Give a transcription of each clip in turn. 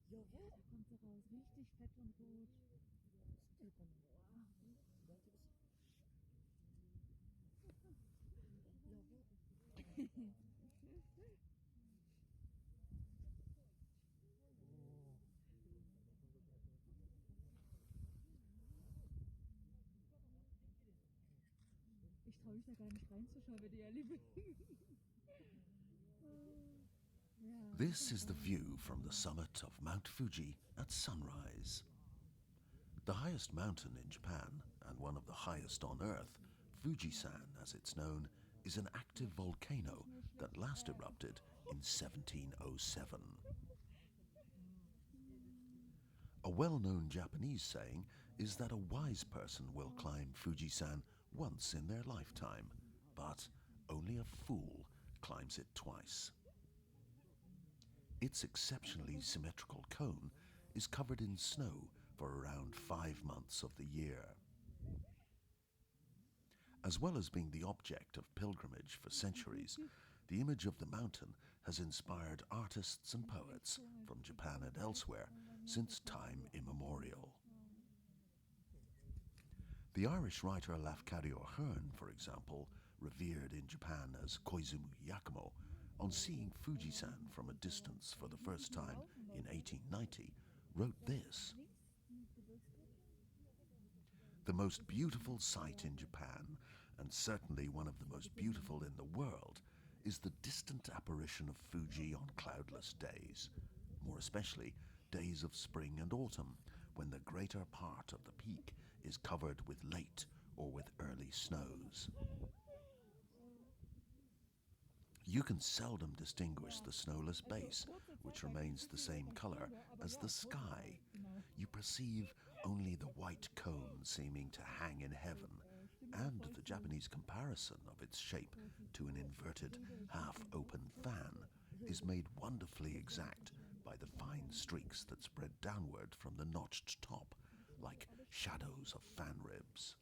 Da kommt sie raus, richtig fett und gut. Ich traue mich da gar nicht reinzuschauen, wenn die ja lieben. This is the view from the summit of Mount Fuji at sunrise. The highest mountain in Japan, and one of the highest on Earth, Fuji-san as it's known, is an active volcano that last erupted in 1707. A well-known Japanese saying is that a wise person will climb Fuji-san once in their lifetime, but only a fool climbs it twice. Its exceptionally symmetrical cone is covered in snow for around 5 months of the year. As well as being the object of pilgrimage for centuries, the image of the mountain has inspired artists and poets from Japan and elsewhere since time immemorial. The Irish writer Lafcadio Hearn, for example, revered in Japan as Koizumi Yakumo, on seeing Fuji-san from a distance for the first time in 1890, wrote this: "The most beautiful sight in Japan, and certainly one of the most beautiful in the world, is the distant apparition of Fuji on cloudless days, more especially days of spring and autumn, when the greater part of the peak is covered with late or with early snows. You can seldom distinguish the snowless base, which remains the same color as the sky. You perceive only the white cone seeming to hang in heaven, and the Japanese comparison of its shape to an inverted, half-open fan is made wonderfully exact by the fine streaks that spread downward from the notched top, like shadows of fan ribs."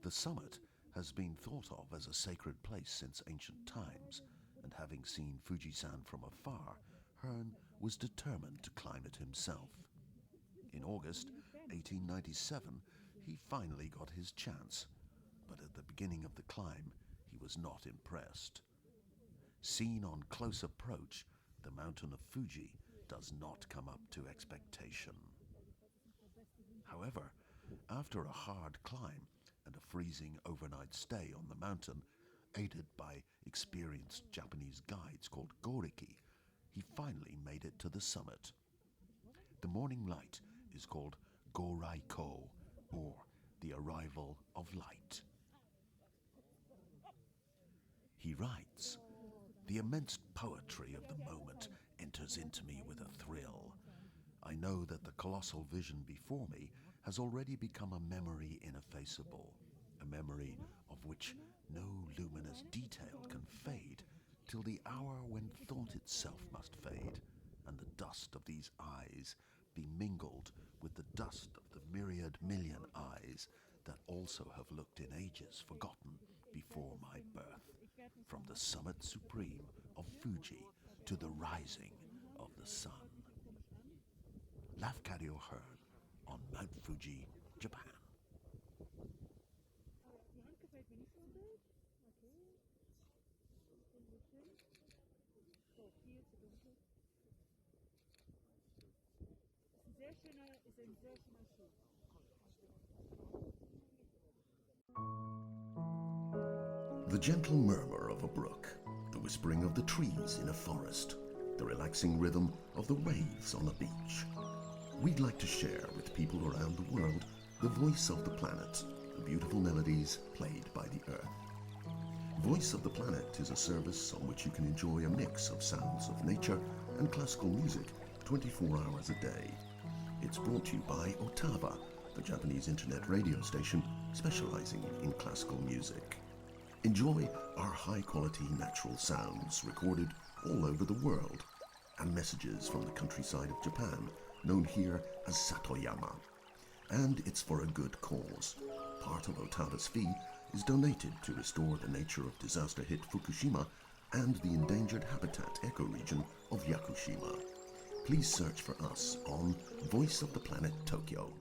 The summit has been thought of as a sacred place since ancient times, and having seen Fuji-san from afar, Hearn was determined to climb it himself. In August 1897, he finally got his chance, but at the beginning of the climb, he was not impressed. Seen on close approach, the mountain of Fuji does not come up to expectation. However, after a hard climb and a freezing overnight stay on the mountain, aided by experienced Japanese guides called Goriki, he finally made it to the summit. The morning light is called Goraiko, or the arrival of light. He writes, "The immense poetry of the moment enters into me with a thrill. I know that the colossal vision before me has already become a memory ineffaceable, a memory of which no luminous detail can fade, till the hour when thought itself must fade, and the dust of these eyes be mingled with the dust of the myriad million eyes that also have looked in ages forgotten before my birth, from the summit supreme of Fuji to the rising of the sun." Lafcadio Hearn on Mount Fuji, Japan. Die Hand gefällt mir nicht so gut. Okay. So, viel zu dunkel. Ist ein sehr schöner Schuh. The gentle murmur of a brook, the whispering of the trees in a forest, the relaxing rhythm of the waves on a beach. We'd like to share with people around the world the voice of the planet, the beautiful melodies played by the earth. Voice of the Planet is a service on which you can enjoy a mix of sounds of nature and classical music 24 hours a day. It's brought to you by OTTAVA, the Japanese internet radio station specializing in classical music. Enjoy our high-quality natural sounds recorded all over the world, and messages from the countryside of Japan, known here as Satoyama. And it's for a good cause. Part of OTTAVA's fee is donated to restore the nature of disaster-hit Fukushima and the endangered habitat ecoregion of Yakushima. Please search for us on Voice of the Planet Tokyo.